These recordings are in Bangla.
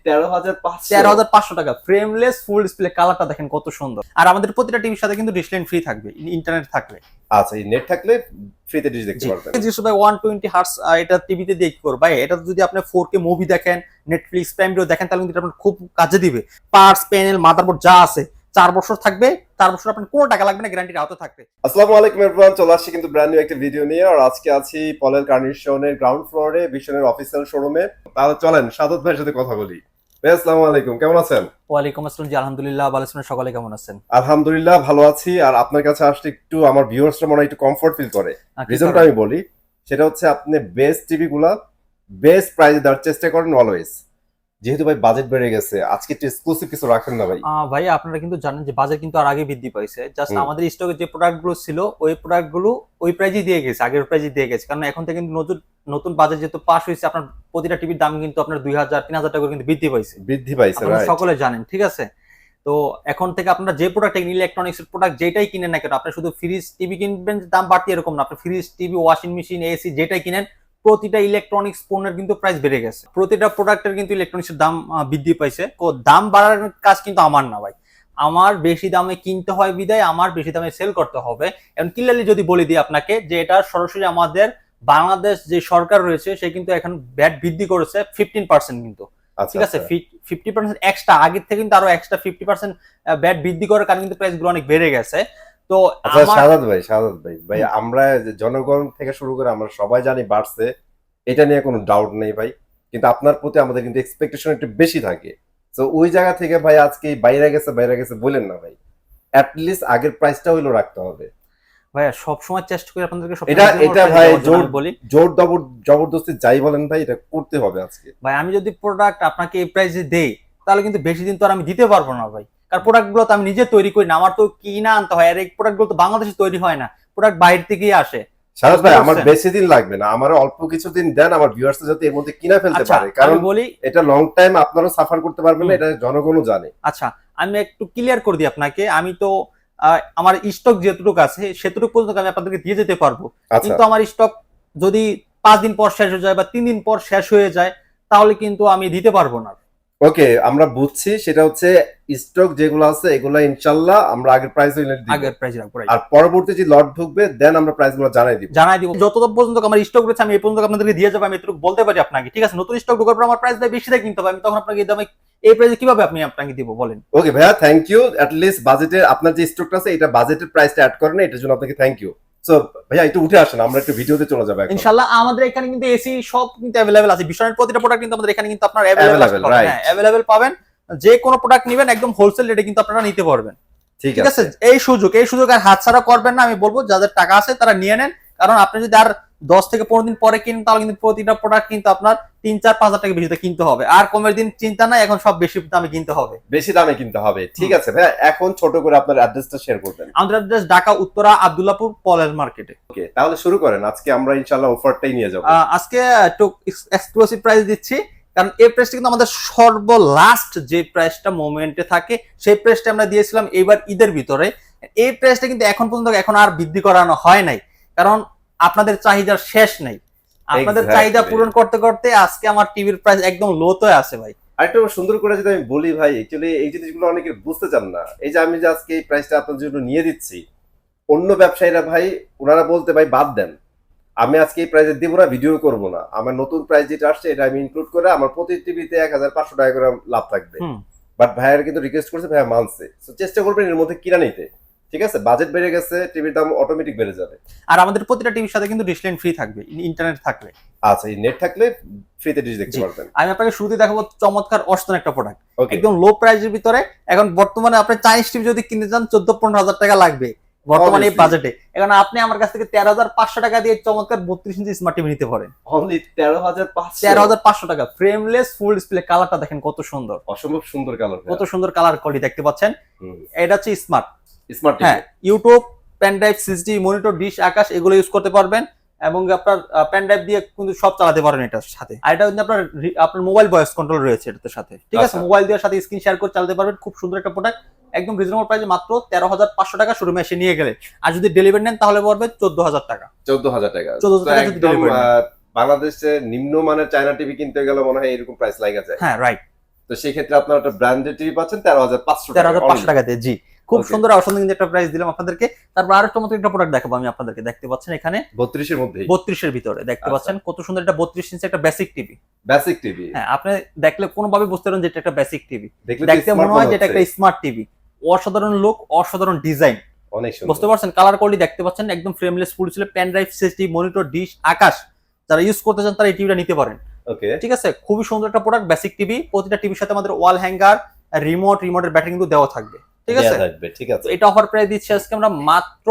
13,500 টাকা ফ্রেমলেস ফুল ডিসপ্লে, কালারটা দেখেন কত সুন্দর। আর আমাদের প্রতিটা টিভির সাথে কিন্তু ডিশ লাইন ফ্রি থাকবে, ইন্টারনেট থাকবে। আচ্ছা, এই নেট থাকলে ফ্রিতে ডিশ দেখতে পারবেন। জিনিস ভাই 120 হার্টজ, এটা টিভিতে দিয়ে কি করবে ভাই? এটা যদি আপনি 4K মুভি দেখেন, নেটফ্লিক্স প্রাইম ভিডিও দেখেন, তাহলে কিন্তু আপনার খুব কাজে দিবে। পার্টস, প্যানেল, মাদারবোর্ড যা আছে 4 বছর থাকবে, 4 বছর আপনার কোনো টাকা লাগবে না, গ্যারান্টির আওতায় থাকবে। আসসালামু আলাইকুম এভরিওয়ান, চলে আসছি কিন্তু ব্র্যান্ড নিউ একটা ভিডিও নিয়ে। আর আজকে আছি পলের কার্নিশনের গ্রাউন্ড ফ্লোরে ভিশনের অফিসিয়াল শোরুমে। তাহলে চলেন সাদত ভাইয়ের সাথে কথা বলি। ভাই আসসালামু আলাইকুম, কেমন আছেন? ওয়ালাইকুম আসসালাম জি, আলহামদুলিল্লাহ ভালো আছেন, সকালে কেমন আছেন? আলহামদুলিল্লাহ ভালো আছি। আর আপনার কাছে আসলে একটু আমার ভিউয়ার্সরা মনে হয় একটু কমফোর্ট ফিল করে। রিজনটা আমি বলি, সেটা হচ্ছে আপনি বেস্ট টিভি গুলা বেস্ট প্রাইসে দেওয়ার চেষ্টা করেন অলওয়েজ। যেহেতু ভাই বাজেট বেড়ে গেছে, আজকে একটু এক্সক্লুসিভ কিছু রাখেন না ভাই? ভাই আপনারা কিন্তু জানেন যে বাজার কিন্তু আর আগে বৃদ্ধি পাইছে। জাস্ট আমাদের স্টকে যে প্রোডাক্টগুলো ছিল ওই প্রোডাক্টগুলো ওই প্রাইজে দিয়ে গেছে, আগের প্রাইজে দিয়ে গেছে। কারণ এখন থেকে কিন্তু নতুন নতুন বাজার যেহেতু পাস হয়েছে, আপনার প্রতিটা টিভির দাম কিন্তু আপনার 2,000-3,000 টাকা কিন্তু বৃদ্ধি পাইছে। আপনারা সকলে জানেন, ঠিক আছে? তো এখন থেকে আপনারা যে প্রোডাক্ট, ইলেকট্রনিক্স এর প্রোডাক্ট যেটাই কিনেন না কেন, আপনি শুধু ফ্রিজ টিভি কিনবেন দাম বাড়তি এরকম না। আপনি fridge, TV, washing machine, AC যেটাই কিনেন, প্রতিটা ইলেকট্রনিক্স পণ্যের কিন্তু প্রাইস বেড়ে গেছে। প্রতিটা প্রোডাক্টের কিন্তু ইলেকট্রনিক্স এর দাম বৃদ্ধি পাইছে। দাম বাড়ার কাজ কিন্তু আমার না ভাই, আমার বেশি দামে কিনতে হয় বিদায় আমার বেশি দামে সেল করতে হবে। এখন ক্লিয়ারলি যদি বলে দিই আপনাকে, যে এটা সরাসরি আমাদের বাংলাদেশ যে সরকার রয়েছে সে কিন্তু এখন ভ্যাট বৃদ্ধি করেছে 15%। কিন্তু ঠিক আছে, 50% এক্সট্রা, আগের থেকে কিন্তু আরো এক্সট্রা 50% ভ্যাট বৃদ্ধি করার কারণে কিন্তু প্রাইস গুলো অনেক বেড়ে গেছে। তো শাহাদাত ভাই আমরা জনগণ থেকে শুরু করে আমরা সবাই জানি বাড়ছে, এটা নিয়ে কোনো ডাউট নেই ভাই। কিন্তু আপনার প্রতি আমাদের কিন্তু এক্সপেকটেশন একটু বেশি থাকে। তো ওই জায়গা থেকে ভাই আজকে বাইরে গেছে বলেন না ভাই, অ্যাট লিস্ট আগের প্রাইসটা হইলো রাখতে হবে ভাইয়া। সবসময় চেষ্টা করি আপনাদেরকে এটা ভাই জোর জবরদস্তি যাই বলেন ভাই, এটা করতে হবে আজকে। ভাই আমি যদি প্রোডাক্ট আপনাকে এই প্রাইসে দেই, তাহলে কিন্তু বেশি দিন তো আর আমি দিতে পারবো না ভাই। কারণ প্রোডাক্ট গুলো তো আমি নিজে তৈরি করি না, আমার তো কিনা আনতে হয়। আর এই প্রোডাক্ট গুলো তো বাংলাদেশে তৈরি হয় না, প্রোডাক্ট বাইরে থেকেই আসে। শাহাদ ভাই আমার বেশি দিন লাগবে না, আমার অল্প কিছুদিন দেন, আমার ভিউয়ার্স যাতে এর মধ্যে কিনা ফেলতে পারে। কারণ বলি এটা লং টাইম আপনারাও সাফার করতে পারবেন না, এটা জনগণও জানে। আচ্ছা, আমি একটু ক্লিয়ার করে দিই আপনাকে। আমি তো আমার স্টক যেটুকু আছে সেটুকু পর্যন্ত আমি আপনাদেরকে দিয়ে যেতে পারবো। কিন্তু আমার স্টক যদি 5 দিন পর শেষ হয়ে যায় বা 3 দিন পর শেষ হয়ে যায়, তাহলে কিন্তু আমি দিতে পারবো না। ওকে, আমরা বুঝছি। সেটা হচ্ছে স্টক যেগুলো আছে এগুলো ইনশাআল্লাহ আমরা আগের প্রাইস রাখবো। আর পরবর্তী যে লট ঢুকবে দেন আমরা প্রাইসগুলো জানাই দিব। যতদূর পর্যন্ত আমার স্টক রয়েছে আমি এই পর্যন্ত আপনাদেরকে দিয়ে যাবো। আমি এটুকু বলতে পারি আপনাকে, ঠিক আছে? নতুন স্টক ঢোকার পর আমার প্রাইস বেশি দিয়ে কিনতে হবে, আমি তখন আপনাকে দামে এই প্রাইসে কিভাবে আপনাকে দিব বলেন? ওকে ভাইয়া, থ্যাংক ইউ। এট লিস্ট বাজেটে আপনার যে স্টকটা আছে এটা বাজেটের প্রাইসটা অ্যাড করেন, এটার জন্য আপনাকে থ্যাংক ইউ। সো ভাইয়া একটু উঠে আসেন, আমরা একটু ভিডিওতে চলে যাব। ইনশাআল্লাহ আমাদের এখানে কিন্তু এসি সব কিন্তু अवेलेबल আছে। বিশনের প্রতিটা প্রোডাক্ট কিন্তু আমাদের এখানে কিন্তু আপনারা अवेलेबल পাবেন। যে কোনো প্রোডাক্ট নেবেন একদম হোলসেল রেটে কিন্তু আপনারা নিতে পারবেন। ঠিক আছে, এই সুযোগ আর হাতছাড়া করবেন না। আমি বলবো যাদের টাকা আছে তারা নিয়ে নেন। কারণ আপনি যদি আর 10 থেকে 15 দিন পরে কিনেন, তাহলে কিন্তু প্রতিটা প্রোডাক্ট কিন্তু আপনার 3-4-5 হাজার টাকা বেশি কিনতে হবে। আর কমের দিন চিন্তা নাই, এখন সব বেশি দামে কিনতে হবে, ঠিক আছে ভাইয়া, এখন ছোট করে আপনার অ্যাড্রেসটা শেয়ার করবেন। আমাদের অ্যাড্রেস ঢাকা উত্তরা আব্দুল্লাহপুর পলের মার্কেটে। ওকে, তাহলে শুরু করেন। আজকে আমরা ইনশাআল্লাহ অফারটাই নিয়ে যাব। আজকে একটু এক্সক্লুসিভ প্রাইস দিচ্ছি, কারণ এই প্রাইসটা কিন্তু আমাদের সর্বলাস্ট যে প্রাইসটা মোমেন্টে থাকে সেই প্রাইসটা আমরা দিয়েছিলাম এবার ঈদের ভিতরে। এই প্রাইসটা কিন্তু এখন পর্যন্ত এখন আর বৃদ্ধি করানো হয় নাই, কারণ আপনাদের চাহিদার শেষ নাই। আপনাদের চাহিদা পূরণ করতে করতে আজকে আমার টিভির প্রাইস একদম লোতে আছে ভাই। আরেকটু সুন্দর করে যদি আমি বলি ভাই, অ্যাকচুয়ালি এই জিনিসগুলো অনেকে বুঝতে চান না। এই যে আমি যে আজকে এই প্রাইসটা আপনার জন্য নিয়ে দিচ্ছি, অন্য ব্যবসায়ীরা ভাই ওনারা বলতে ভাই বাদ দেন, আমি আজকে এই প্রাইসে দিব না, ভিডিও করব না, আমার নতুন প্রাইস যেটা আসছে এটা আমি ইনক্লুড করে আমার প্রতি টিভিতে 1,500 টাকা করে লাভ থাকবে। বাট ভাইয়ের কিন্তু রিকোয়েস্ট করছে, ভাইয়া মানছে। সো চেষ্টা করবেন এর মধ্যে কিনা নিতে। ঠিক আছে, বাজেট বেড়ে গেছে, টিভির দাম অটোমেটিক বেড়ে যাবে। আর আমাদের প্রতিটা টিভির সাথে কিন্তু ডিশ লাইন ফ্রি থাকবে, ইন্টারনেট থাকবে। আচ্ছা, এই নেট থাকলে ফ্রিতে ডিশ দেখতে পারবেন। আমি আপনাকে শুরুতে দেখাবো চমৎকার অসাধারণ একটা প্রোডাক্ট, একদম লো প্রাইসের ভিতরে। এখন বর্তমানে আপনি চাইনিজ টিভি যদি কিনতে যান 14-15 হাজার টাকা লাগবে বর্তমানে এই বাজেটে। এখন আপনি আমার কাছ থেকে 13,500 টাকা দিয়ে চমৎকার 32 ইঞ্চি স্মার্ট টিভি নিতে পারেন। অনলি 13,500 টাকা ফ্রেমলেস ফুল ডিসপ্লে, কালারটা দেখেন কত সুন্দর, অসম্ভব সুন্দর কালার, কত সুন্দর কালার কোয়ালিটি দেখতে পাচ্ছেন। এটা হচ্ছে স্মার্ট টিভি। হ্যাঁ, YouTube, pen drive, CSD, monitor, dish, Akash এগুলো ইউজ করতে পারবেন, এবং আপনার পেন ড্রাইভ দিয়ে কিন্তু সব চালাতে পারেন এটার সাথে। আর এটা কিন্তু আপনার মোবাইল ভয়েস কন্ট্রোল রয়েছে এটার সাথে, ঠিক আছে? মোবাইল দিয়ে সাথে স্ক্রিন শেয়ার করে চালাতে পারবেন। খুব সুন্দর একটা প্রোডাক্ট, একদম রিজনেবল প্রাইসে মাত্র 13,500 টাকা শোরুমে এসে নিয়ে গেলে। আর যদি ডেলিভারি নেন তাহলে পড়বে 14,000 টাকা। 14,000 টাকা যদি ডেলিভারি নেন। বাংলাদেশে নিম্ন মানের চায়না টিভি কিনতে গেলে মনে হয় এরকম প্রাইস লাগা যায়। হ্যাঁ রাইট। তো সেই ক্ষেত্রে আপনারা একটা ব্র্যান্ডেড টিভি পাচ্ছেন 13,500 টাকা 13,500 টাকা দিয়ে, জি। খুব Okay. সুন্দর অসাধারণ কিন্তু একটা প্রাইস দিলাম আপনাদেরকে। তারপর আরো চমৎকার একটা প্রোডাক্ট দেখাবো আমি আপনাদেরকে। দেখতে পাচ্ছেন এখানে 32 এর মধ্যেই 32 এর ভিতরে দেখতে আচ্ছা। পাচ্ছেন কত সুন্দর একটা 32 ইঞ্চি একটা বেসিক টিভি। বেসিক টিভি হ্যাঁ, আপনি দেখলে কোনোভাবে বুঝতে পারবেন যে এটা একটা বেসিক টিভি। দেখলে দেখতে মনে হয় যে এটা একটা স্মার্ট টিভি। অসাধারণ লুক, অসাধারণ ডিজাইন। অনেক সুন্দর বুঝতে পারছেন কালার কোয়ালিটি দেখতে পাচ্ছেন একদম ফ্রেমলেস ফুল ছিল, pen drive, CSD, monitor, dish, Akash. যারা ইউজ করতে চান তারা এই টিভিটা নিতে পারেন। ওকে ঠিক আছে, খুবই সুন্দর একটা প্রোডাক্ট বেসিক টিভি। প্রতিটা টিভির সাথে আমাদের ওয়াল হ্যাঙ্গার, রিমোটের ব্যাটারি কিন্তু দেওয়া থাকবে। ঠিক আছে, থাকবে ঠিক আছে তো এটা অফার প্রাইস দিচ্ছি আজকে আমরা মাত্র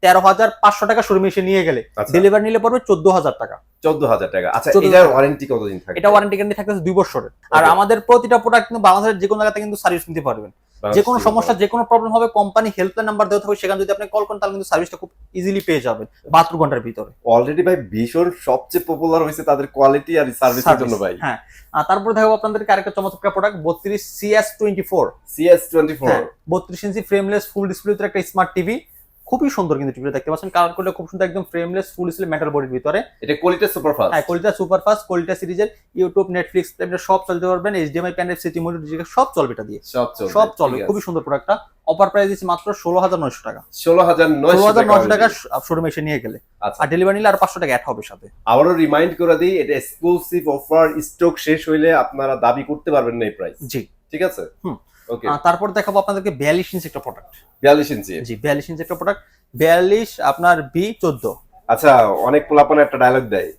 13,500 টাকা শোরুমে এসে নিয়ে গেলে। আচ্ছা। ডেলিভারি নিলে পড়বে 14,000 টাকা। 14,000 টাকা আচ্ছা 14,000 এটার ওয়ারেন্টি কতদিন থাকবে এটা ওয়ারেন্টি গ্যারান্টি থাকতেছে 2 বছরের। আর Okay. আমাদের প্রতিটা প্রোডাক্ট কিন্তু বাংলাদেশের যে কোনো জায়গাতে কিন্তু সার্ভিস নিতে পারবেন। যে কোনো সমস্যা, যে কোনো প্রবলেম হবে, কোম্পানি হেল্পলাইন নাম্বার দেওয়া থাকবে, সেখানে যদি আপনি কল করেন তাহলে কিন্তু সার্ভিসটা খুব ইজিলি পেয়ে যাবেন 72 ঘন্টার ভিতরে। অলরেডি ভাই ভীষণ সবচেয়ে পপুলার হয়েছে তাদের কোয়ালিটি আর সার্ভিসের জন্য ভাই হ্যাঁ, আর তারপর দেখাবো আপনাদেরকে আরেকটা চমৎকার প্রোডাক্ট 32 CS24। CS24 32 ইঞ্চি ফ্রেমলেস ফুল ডিসপ্লেতে একটা স্মার্ট টিভি। খুবই সুন্দর কিন্তু টিভিটা দেখতে পাচ্ছেন, কালার কোডটা খুব সুন্দর, একদম ফ্রেমলেস ফুল ডিসপ্লে মেটাল বডির ভিতরে। এটা কোয়ালিটি সুপারফাস্ট হ্যাঁ, কোয়ালিটি সুপারফাস্ট, কোয়ালিটি সিরিজের ইউটিউব, নেটফ্লিক্স, এটা সব চলতে পারবেন, এইচডিএমআই, পেন ড্রাইভ, সিটি মনিটর, সব চলবে এটা দিয়ে, সব চলবে। খুবই সুন্দর প্রোডাক্টটা। অফার প্রাইস দিচ্ছি মাত্র 16,900 টাকা। 16,900 টাকা শোরুমে এসে নিয়ে গেলে। আচ্ছা আর ডেলিভারি নিলে আর 500 টাকা অ্যাড হবে সাথে। আবারও রিমাইন্ড করে দিই এটা এক্সক্লুসিভ অফার, স্টক শেষ হইলে আপনারা দাবি করতে পারবেন না এই প্রাইস। জি, ঠিক আছে হুম। ওকে তারপর দেখাবো আপনাদেরকে 42 ইঞ্চি একটা প্রোডাক্ট। 42 ইঞ্চি জি, 42 ইঞ্চি একটা প্রোডাক্ট। 42 আপনার B14। আচ্ছা অনেক পোলাপান একটা ডায়লগ দেয়,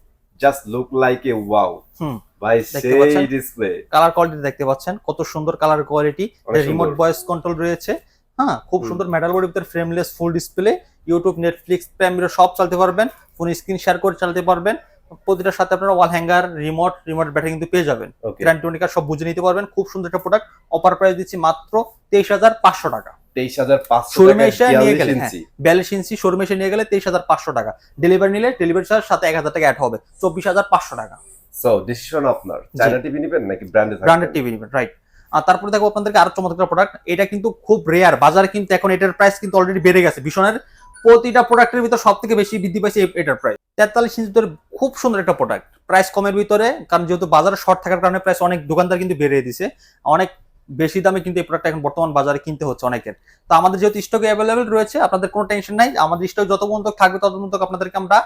just look like a wow. হুম, ভাই দেখতে পাচ্ছেন? সেই ডিসপ্লে কালার কোয়ালিটি দেখতে পাচ্ছেন কত সুন্দর কালার কোয়ালিটি। অনেক রিমোট সুন্দর। ভয়েস কন্ট্রোল রয়েছে। হ্যাঁ, খুব সুন্দর মেটাল বডির ভিতরে frameless full display, YouTube, Netflix, prime video সব চালাতে পারবেন, ফোন স্ক্রিন শেয়ার করে চালাতে পারবেন। প্রতিটার সাথে আপনারা ওয়াল হ্যাঙ্গার, রিমোট ব্যাটারি কিন্তু পেয়ে যাবেন। ওকে গ্যারান্টি কার্ড সব বুঝে নিতে পারবেন। খুব সুন্দর একটা প্রোডাক্ট। অফার প্রাইস দিচ্ছি মাত্র 23,500 টাকা। 23,500 শোরুমে টাকা এসে নিয়ে গেলে, 42 হ্যাঁ, ইঞ্চি 42 ইঞ্চি শোরুমে এসে নিয়ে গেলে 23,500 টাকা। ডেলিভারি নিলে ডেলিভারি চার্জ সাথে 1,000 টাকা অ্যাড হবে, 24,500 টাকা। সো ডিসিশন আপনার, চায়না টিভি নেবেন নাকি ব্র্যান্ডেড ব্র্যান্ডেড টিভি নেবেন, রাইট। আর তারপরে দেখো আপনাদেরকে আরো চমৎকার প্রোডাক্ট। এটা কিন্তু খুব রেয়ার, বাজারে কিন্তু এখন এটার প্রাইস কিন্তু অলরেডি বেড়ে গেছে। ভীষণের প্রতিটা প্রোডাক্টের ভিতর সব থেকে বেশি বৃদ্ধি পাইছে এটার প্রাইস। 43 ইঞ্চির ভিতরে খুব সুন্দর একটা প্রোডাক্ট, প্রাইস কমের ভিতরে, কারণ যেহেতু বাজারে শর্ট থাকার কারণে প্রাইস অনেক দোকানদার কিন্তু বেড়ে দিছে। অনেক বেশি দামে কিন্তু এই প্রোডাক্ট এখন বর্তমান বাজারে কিনতে হচ্ছে অনেকের। তো আমাদের যেহেতু স্টকে অ্যাভেলেবেল রয়েছে, আপনাদের কোনো টেনশন নাই। আমাদের স্টক যত পর্যন্ত থাকবে তত পর্যন্ত আপনাদেরকে আমরা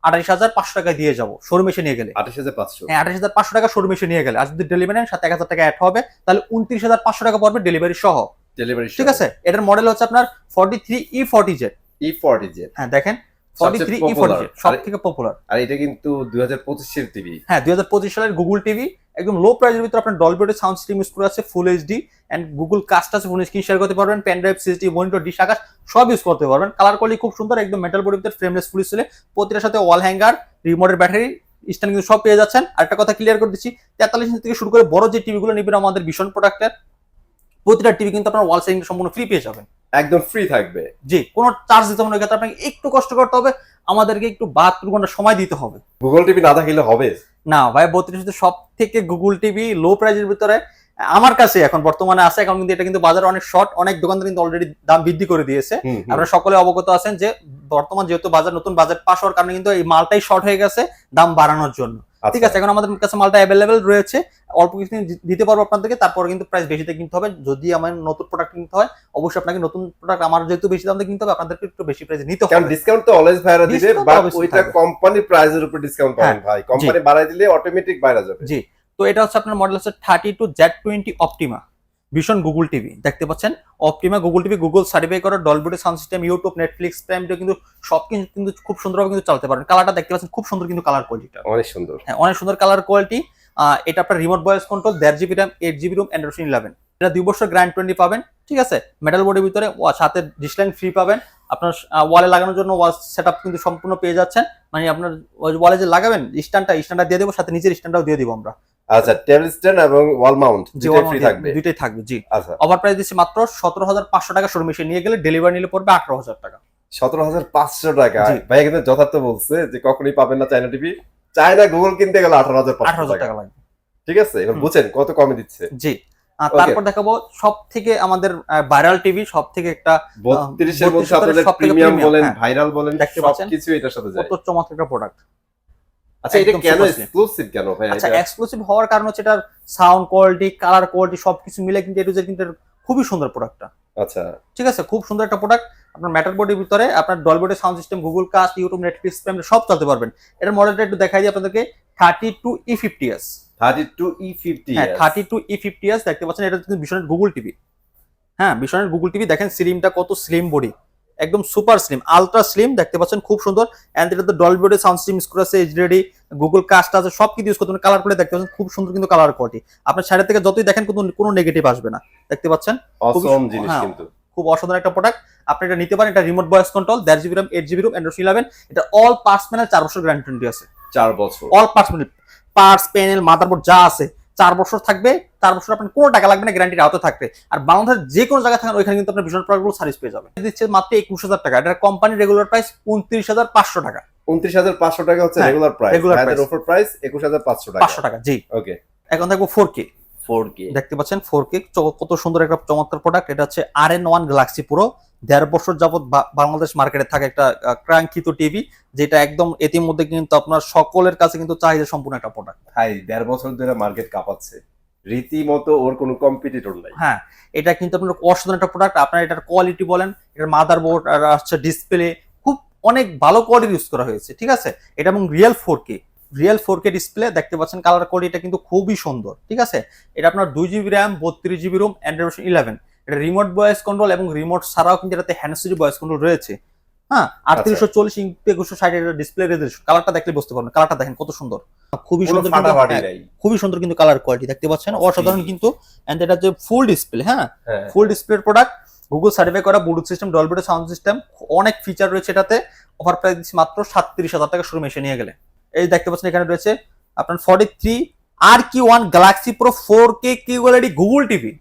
28,500 টাকা দিয়ে যাবো শোরুমে এসে নিয়ে গেলে। 28,500 হ্যাঁ, 28,500 টাকা শোরুমে এসে নিয়ে গেলে। আর যদি ডেলিভারি নেন সাথে 1,000 টাকা অ্যাড হবে, তাহলে 29,500 টাকা পড়বে ডেলিভারি সহ। ডেলিভারি ঠিক আছে, এটার মডেল হচ্ছে আপনার 43E40Z। E40Z হ্যাঁ, দেখেন সবচেয়ে 43E40Z popular। সব থেকে পপুলার। আর এটা কিন্তু 2025 এর টিভি। হ্যাঁ, 2025 সালের গুগল টিভি, একদম লো প্রাইসের ভিতরে আপনার Dolby audio sound system use করে আছে, full HD and Google cast আছে, ফোন স্ক্রিন শেয়ার করতে পারবেন, pen drive, CSD, monitor, dish, Akash সব ইউজ করতে পারবেন। কালার কোয়ালিটি খুব সুন্দর, একদম মেটাল বডির ভিতরে ফ্রেমলেস ফুল ডিসপ্লে, প্রতিটার সাথে ওয়াল হ্যাঙ্গার, রিমোটের ব্যাটারি স্ট্যান্ড কিন্তু সব পেয়ে যাচ্ছেন। আরেকটা কথা ক্লিয়ার করে দিচ্ছি, 43 ইঞ্চি থেকে শুরু করে বড় যে টিভিগুলো নেবেন আমাদের ভীষণ প্রোডাক্টের, প্রতিটা টিভি কিন্তু আপনার ওয়াল সেটিং সম্পূর্ণ ফ্রি পেয়ে যাবেন। একদম ফ্রি থাকবে। জি, কোনো চার্জ দিতে হবে না, এক্ষেত্রে আপনাকে একটু কষ্ট করতে হবে, আমাদেরকে একটু 72 ঘন্টা সময় দিতে হবে। গুগল টিভি না থাকলে হবে না ভাই, 32 সব থেকে গুগল টিভি লো প্রাইসের ভিতরে আমার কাছে এখন বর্তমানে আছে। এখন কিন্তু এটা কিন্তু বাজারে অনেক শর্ট, অনেক দোকানদার কিন্তু অলরেডি দাম বৃদ্ধি করে দিয়েছে। আপনারা সকলে অবগত আছেন যে বর্তমান যেহেতু নতুন বাজার পাস হওয়ার কারণে কিন্তু এই মালটাই শর্ট হয়ে গেছে দাম বাড়ানোর জন্য। ঠিক আছে, এখন আমাদের কাছে মালটা অ্যাভেলেবেল রয়েছে, অল্প কিছুদিন দিতে পারবো আপনাদেরকে, তারপর কিন্তু প্রাইস বেশিতে কিনতে হবে। যদি আমার নতুন প্রোডাক্ট কিনতে হয় অবশ্যই আপনাকে নতুন প্রোডাক্ট আমার যেহেতু বেশি দাম দিয়ে কিনতে হবে, আপনাদেরকে একটু বেশি প্রাইসে নিতে হবে। কারণ ডিসকাউন্ট তো অলওয়েজ ভাইরা দিবে, Discount বাট obviously ওইটা থাকবে। কোম্পানি প্রাইসের উপর ডিসকাউন্ট পাবেন ভাই। কোম্পানি বাড়াই দিলে অটোমেটিক বাইরে যাবে। জি, তো এটা হচ্ছে আপনার মডেল হচ্ছে 32Z20 অপটিমা ভীষণ গুগল টিভি। দেখতে পাচ্ছেন Optima Google TV, Google certify করা, Dolby audio sound system, YouTube, Netflix, prime video কিন্তু সব কিন্তু খুব সুন্দরভাবে কিন্তু চালাতে পারেন। কালারটা দেখতে পাচ্ছেন খুব সুন্দর কিন্তু কালার কোয়ালিটিটা, অনেক সুন্দর। হ্যাঁ, অনেক সুন্দর কালার কোয়ালিটি। এটা আপনার remote voice control, 1.5 GB RAM, 8 GB room, Android 11। এটা 2 বছর গ্যারান্টি পাবেন। ঠিক আছে, মেটাল বডির ভিতরে সাথে ডিসলাইন ফ্রি পাবেন। আপনার ওয়ালে লাগানোর জন্য ওয়াল সেটআপ কিন্তু সম্পূর্ণ পেয়ে যাচ্ছেন। মানে আপনার ওয়ালে যে লাগাবেন স্ট্যান্ডটা দিয়ে দেবো, সাথে নিচের স্ট্যান্ডটাও দিয়ে দিব আমরা। আচ্ছা, টেবিল স্ট্যান্ড এবং ওয়াল মাউন্ট দুটোই ফ্রি থাকবে। দুটোই থাকবে, জি। আচ্ছা, অফার প্রাইস দিচ্ছি মাত্র 17,500 টাকা শোরুমে এসে নিয়ে গেলে, ডেলিভারি নিলে পড়বে 18,000 টাকা। 17,500 টাকা জি। ভাই কিন্তু যথার্থ বলছে যে কখনোই পাবেন না চায়না টিভি। চায়না গুগল কিনতে গেলে 18,500 টাকা লাগবে। ঠিক আছে, এবার বুঝেন কত কমে দিচ্ছে। জি, আর তারপর দেখাবো সব থেকে আমাদের ভাইরাল টিভি, সব থেকে একটা 32 এর মধ্যে 32 আপনাদের সবথেকে প্রিমিয়াম premium, বলেন, হ্যাঁ। ভাইরাল বলেন, দেখতে পাচ্ছেন? সবকিছু এটার সাথে যায়। কত চমৎকার একটা প্রোডাক্ট। আচ্ছা এটা একদম কেন super slim। এক্সক্লুসিভ কেন ভাই আচ্ছা এটা? এক্সক্লুসিভ হওয়ার কারণ হচ্ছে এটার সাউন্ড কোয়ালিটি, কালার কোয়ালিটি সবকিছু মিলে কিন্তু এটু কিন্তু এর খুবই সুন্দর প্রোডাক্টটা। আচ্ছা ঠিক আছে, খুব সুন্দর একটা প্রোডাক্ট। আপনার ম্যাটার বোর্ডের ভিতরে আপনার Dolby sound system, Google cast, YouTube, Netflix, Prime সব চলতে পারবেন। এটার মডেলটা একটু দেখাই দিই আপনাদেরকে, 32E50s। 32E50 হ্যাঁ 32E50s দেখতে পাচ্ছেন, এটা কিন্তু ভীষণ গুগল টিভি। হ্যাঁ ভীষণের গুগল টিভি, দেখেন স্লিমটা কত স্লিম বডি, একদম সুপার স্লিম, আলট্রা স্লিম দেখতে পাচ্ছেন, খুব সুন্দর। এন্ড এটা তো Dolby body sound system score আছে, এইচডি, গুগল কাস্ট আছে, সব কিছু ইউজ করতে পারেন। কালার করে দেখতে পাচ্ছেন খুব সুন্দর কিন্তু কালার কোয়ালিটি, আপনার সাইড থেকে যতই দেখেন কোনো নেগেটিভ আসবে না, দেখতে পাচ্ছেন অসম জিনিস হ্যাঁ, কিন্তু খুব অসাধারণ একটা প্রোডাক্ট। আপনি এটা নিতে পারেন, এটা remote voice control, 1.5 GB RAM, 8 GB RAM, Android 11, এটা অল পার্টস প্যানেল 4 বছর গ্যারান্টি আছে। 4 বছর অল পার্টস প্যানেল মাদারবোর্ড যা আছে 4 বছর থাকবে, 4 বছর আপনার কোনো টাকা লাগবে না, গ্যারান্টির আওতায় থাকবে। আর বাংলাদেশের যে কোনো জায়গায় থাকেন ওইখানে কিন্তু আপনার ভীষণ প্রোডাক্টগুলো সার্ভিস পেয়ে যাবেন। দিচ্ছে মাত্র 21,000 টাকা, এটা কোম্পানি রেগুলার প্রাইস 29,500 টাকা। 29,500 টাকা হচ্ছে হ্যাঁ, রেগুলার প্রাইস, regular ভাইদের price। অফার প্রাইস 21,500 টাকা। 500 টাকা জি। ওকে এখন থাকবো 4K। 4K দেখতে পাচ্ছেন 4K কত সুন্দর একটা চমৎকার প্রোডাক্ট। এটা হচ্ছে RN1 গ্যালাক্সি পুরো, 1.5 বছর যাবত বাংলাদেশ মার্কেটে থাকে একটা ক্রাঙ্কিত টিভি, যেটা একদম এটির মধ্যে কিন্তু আপনার সকলের কাছে কিন্তু চাহিদা সম্পূর্ণ একটা প্রোডাক্ট। ভাই 1.5 বছর ধরে মার্কেট কাঁপাচ্ছে, রীতিমতো ওর কোনো কম্পিটিটর নাই। হ্যাঁ এটা কিন্তু আপনার অসাধারণ একটা প্রোডাক্ট। আপনার এটার কোয়ালিটি বলেন, এটার মাদারবোর্ড আর হচ্ছে ডিসপ্লে খুব অনেক ভালো কোয়ালিটি ইউজ করা হয়েছে। ঠিক আছে, এটা এবং রিয়েল 4K ডিসপ্লে দেখতে পাচ্ছেন, কালার কোয়ালিটিটা কিন্তু খুবই সুন্দর। ঠিক আছে, এটা আপনার 2 GB RAM, 32 GB ROM, Android 11, এটা রিমোট ভয়েস কন্ট্রোল এবং রিমোট ছাড়াও কিন্তু এটাতে হ্যান্ডস ফ্রি ভয়েস কন্ট্রোল রয়েছে। হ্যাঁ 3840x2160 ডিসপ্লে রেজোলিউশন, কালারটা দেখলে বুঝতে পারবেন, কালারটা দেখেন কত সুন্দর, খুবই কোনো সুন্দর কিন্তু, ফাটাফাটি হ্যাঁ, নাই। খুবই সুন্দর কিন্তু কালার কোয়ালিটি দেখতে পাচ্ছেন, অসাধারণ কিন্তু। এন্ড এটা যে ফুল ডিসপ্লে, হ্যাঁ হ্যাঁ ফুল ডিসপ্লের প্রোডাক্ট, গুগল সার্টিফাই করা, Bluetooth system, Dolby sound system, অনেক ফিচার রয়েছে এটাতে। অফার প্রাইস দিচ্ছি মাত্র 37,000 টাকা শোরুমে এসে নিয়ে গেলে। এই দেখতে পাচ্ছেন এখানে রয়েছে আপনার 43 RQ1 Galaxy pro 4K QLED Google TV.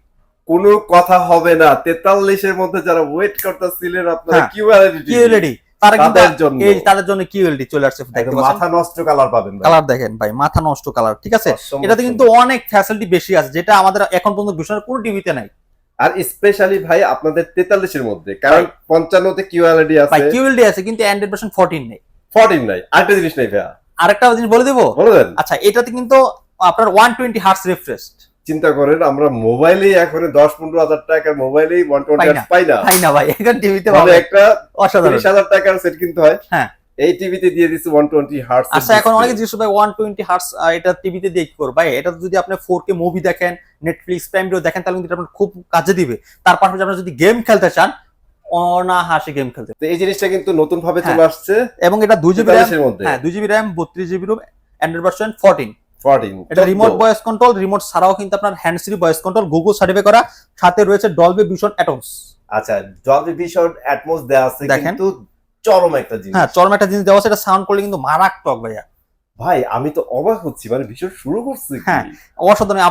কোনো কথা হবে না, 43 এর মধ্যে যারা ওয়েট করতেছিলেন আপনারা হ্যাঁ, কিউএলইডি কিউএলইডি তারা কিন্তু তাদের জন্য এই তাদের জন্য কিউএলইডি চলে আসছে, দেখতে একদম পাচ্ছেন মাথা নষ্ট কালার পাবেন ভাই। কালার দেখেন ভাই, মাথা নষ্ট কালার। ঠিক আছে, অসম্ভব এটাতে কিন্তু সুন্দর। অনেক ফ্যাসিলিটি বেশি আছে, যেটা আমাদের এখন পর্যন্ত ভীষণ কোনো টিভিতে নাই। আর স্পেশালি ভাই আপনাদের 43 এর মধ্যে, কারণ 55 তে কিউএলইডি ভাই আছে, কিউএলইডি আছে কিন্তু অ্যান্ড্রয়েড ভার্সন 14 নেই। 14 নাই। আরেকটা জিনিস নাই ভাইয়া, আরেকটা জিনিস বলে দেবো, বলবেন? আচ্ছা এটাতে কিন্তু আপনার 120 হার্টজ রিফ্রেশ। চিন্তা করেন আমরা মোবাইলেই এখন 10-15 হাজার টাকার মোবাইলেই 120 পাই না। পাই না, তাই না ভাই, এখন টিভিতে মানে পাবে, একটা অসাধারণ। 30,000 টাকার সেট কিনতে হয়, হ্যাঁ। এই টিভিতে দিয়ে দিচ্ছে 120 হার্টজ। আচ্ছা এখন অনেকে জিজ্ঞেস করে 120 হার্টজ এটা টিভিতে দিয়ে কি করবে ভাই? এটা যদি আপনি 4K মুভি দেখেন, নেটফ্লিক্স, প্রাইম ভিডিও দেখেন, তাহলে কিন্তু এটা আপনার খুব কাজে দিবে। তার পাশাপাশি আপনারা যদি গেম খেলতে চান, অনাহাসে গেম খেলতে। তো এই জিনিসটা কিন্তু নতুন ভাবে হ্যাঁ। চলে আসছে এবং এটা 2 GB 43 RAM, এর মধ্যে। হ্যাঁ 2 GB RAM, 32 GB ROM, Android version 14। 14 এটা রিমোট ভয়েস কন্ট্রোল, রিমোট ছাড়াও কিন্তু আপনার hands free voice control, Google certify করা, সাথে রয়েছে ডলবি ভিশন অ্যাটমস। আচ্ছা ডলবি ভিশন অ্যাটমস দেয়া আছে, দেখেন। কিন্তু চরম একটা জিনিস। হ্যাঁ চরম একটা জিনিস দেওয়া আছে, এটা সাউন্ড কোয়ালিটি কিন্তু মারাত্মক ভাইয়া। ভাই আমি তো অবাক হচ্ছি, মানে ভীষণ শুরু করছে কি? হ্যাঁ, অসাধারণ।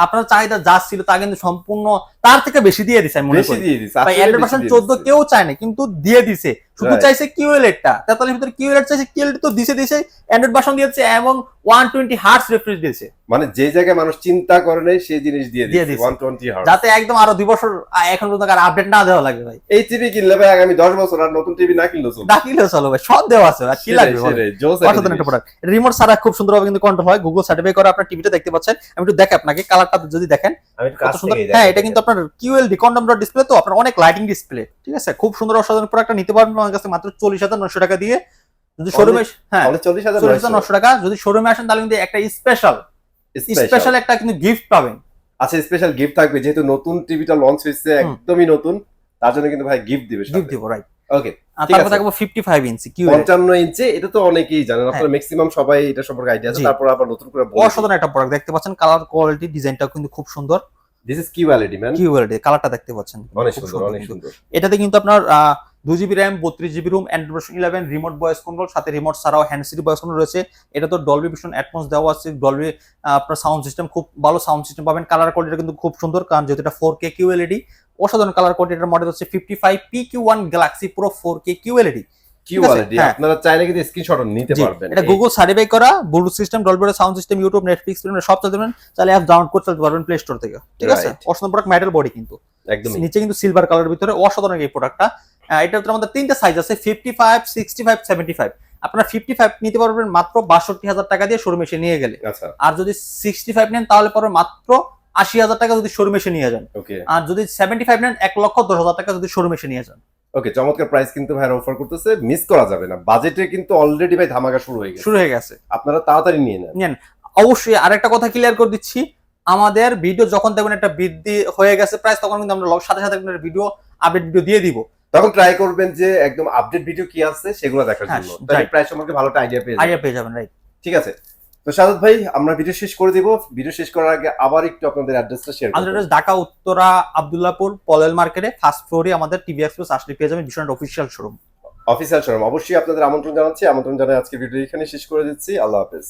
আপনার চাহিদা যা ছিল তা কিন্তু সম্পূর্ণ তার থেকে বেশি দিয়ে দিছে আমি মনে বেশি করি। দিয়ে দিছে, ভাই আসলে অ্যান্ড্রয়েড বেশি ভার্সন দিয়ে 14 দিছে। কেউ চায় না, কিন্তু দিয়ে দিছে। শুধু Right. চাইছে কিউএলইডিটা, 43 ভিতরে কিউএলইডি চাইছে, কিউএলইডি তো দিছে অ্যান্ড্রয়েড ভার্সন দিয়েছে এবং 120 হার্টজ রিফ্রেশ দিয়েছে, মানে যে জায়গায় মানুষ চিন্তা করে নাই সেই জিনিস দিয়ে দিয়ে দিচ্ছে দিছে। 120 হার্টজ। যাতে একদম আরো 2 বছর এখন পর্যন্ত আর আপডেট না দেওয়া লাগে ভাই। এই টিভি কিনলে ভাই আগামী 10 বছর আর নতুন টিভি না কিনলেও চলবে। ডাকিলেও চলো ভাই, সব দেওয়া আছে, আর কি লাগবে বলেন? সেটাই, জোস একটা অসাধারণ একটা জিনিস। প্রোডাক্ট। রিমোট ছাড়া খুব সুন্দরভাবে কিন্তু কন্ট্রোল হয়, গুগল সার্টিফাই করা। আপনার টিভিটা দেখতে পাচ্ছেন, আমি একটু দেখে আপনাকে কালারটা যদি দেখেন আমি একটু কত কাছ সুন্দর। থেকেই হ্যাঁ দেখাই। এটা কিন্তু আপনার কিউএলডি কন্ডাম ডিসপ্লে, তো আপনার অনেক লাইটিং ডিসপ্লে। ঠিক আছে, খুব সুন্দর অসাধারণ প্রোডাক্টটা নিতে পারবেন আমার কাছে মাত্র 40,900 টাকা দিয়ে। যদি শোরুমে, হ্যাঁ তাহলে 40,900 40,900 টাকা, যদি শোরুমে আসেন তাহলে কিন্তু একটা স্পেশাল একটা কিন্তু গিফট পাবেন। আচ্ছা স্পেশাল গিফট থাকবে, যেহেতু নতুন টিভিটা লঞ্চ হয়েছে, একদমই নতুন, তার জন্য কিন্তু ভাই গিফট দিবে। গিফট দিব, রাইট। ওকে, আর ঠিক তারপর আছে। থাকবো 55 ইঞ্চি কিউএলডি, 55 ইঞ্চি, এটা তো অনেকেই জানেন, আপনারা ম্যাক্সিমাম সবাই এটা সম্পর্কে আইডিয়া আছে। জি। তারপর আবার নতুন করে বলি, অসাধারণ একটা প্রোডাক্ট দেখতে পাচ্ছেন, কালার কোয়ালিটি ডিজাইনটাও কিন্তু খুব সুন্দর। This is QLED man, QLED কালারটা দেখতে পাচ্ছেন, অনেক খুব সুন্দর, অনেক কিন্তু। সুন্দর। এটাতে কিন্তু আপনার 2 GB RAM, 32 GB ROM, Android version 11, remote voice control, সাথে রিমোট ছাড়াও হ্যান্ডস ফ্রি ভয়েস কন্ট্রোল রয়েছে। এটা তো ডলবি ভিশন অ্যাটমস দেওয়া আছে, ডলবি আপনার সাউন্ড সিস্টেম, খুব ভালো সাউন্ড সিস্টেম পাবেন। কালার কোয়ালিটি কিন্তু খুব সুন্দর, কারণ যেহেতু এটা 4K কিউএলইডি, অসাধারণ কালার কোয়ালিটি। এটার মডেল হচ্ছে 55PQ1 Galaxy pro 4K QLED. QLED হ্যাঁ। আপনারা চাইলে কিন্তু স্ক্রিনশট নিতে পারবেন। এটা গুগল সার্টিফাই করা, Bluetooth system, Dolby sound system, YouTube, Netflix সব চলতে পারবেন, চাইলে অ্যাপ ডাউনলোড করে চলতে পারবেন প্লে স্টোর থেকে। ঠিক আছে, Right. অসাধারণ প্রোডাক্ট, মেটাল বডি কিন্তু একদম নিচে কিন্তু সিলভার কালারের ভিতরে, অসাধারণ এই প্রোডাক্টটা। এটার ভিতরে আমাদের 3টা সাইজ আছে, 55, 65, 75। আপনারা 55 নিতে পারবেন মাত্র 62,000 টাকা দিয়ে শোরুমে এসে নিয়ে গেলে। আচ্ছা আর যদি 65 নেন তাহলে পরে মাত্র 80,000 টাকা যদি শোরুমে এসে নিয়ে যান। ওকে আর যদি 75 নেন 1,10,000 টাকা যদি শোরুমে এসে নিয়ে যান। ওকে, চমৎকার প্রাইস কিন্তু ভাইরা অফার করতেছে, মিস করা যাবে না। বাজেটে কিন্তু অলরেডি ভাই ধামাকা শুরু হয়ে গেছে, শুরু হয়ে গেছে। আপনারা তাড়াতাড়ি নিয়ে নেন। নেন। অবশ্যই আরেকটা কথা ক্লিয়ার করে দিচ্ছি, আমাদের ভিডিও যখন দেখবেন একটা বৃদ্ধি হয়ে গেছে প্রাইস, তখন কিন্তু আমরা সাথে সাথে ভিডিও আপডেট ভিডিও দিয়ে দিব। তখন ট্রাই করবেন যে একদম আপডেট ভিডিও কি আছে সেগুলো দেখার হ্যাঁ, জন্য, তাহলে right. প্রাইস সম্পর্কে ভালো একটা আইডিয়া পেয়ে যাবেন। আইডিয়া পেয়ে যাবেন, রাইট। ঠিক আছে, তো সাদত ভাই আমরা ভিডিও শেষ করে দিব। ভিডিও শেষ করার আগে আবার একটু আপনাদের অ্যাড্রেসটা শেয়ার আমাদের করুন। address ঢাকা উত্তরা আব্দুল্লাহপুর পলেল মার্কেটে ফার্স্ট ফ্লোরে আমাদের টিভি এক্সপ্রেস আসলে পেয়ে যাবেন Biswanath official showroom. Official showroom, অবশ্যই আপনাদের আমন্ত্রণ জানাচ্ছি। আমন্ত্রণ জানাই আজকে ভিডিও এখানে শেষ করে দিচ্ছি। আল্লাহ হাফেজ।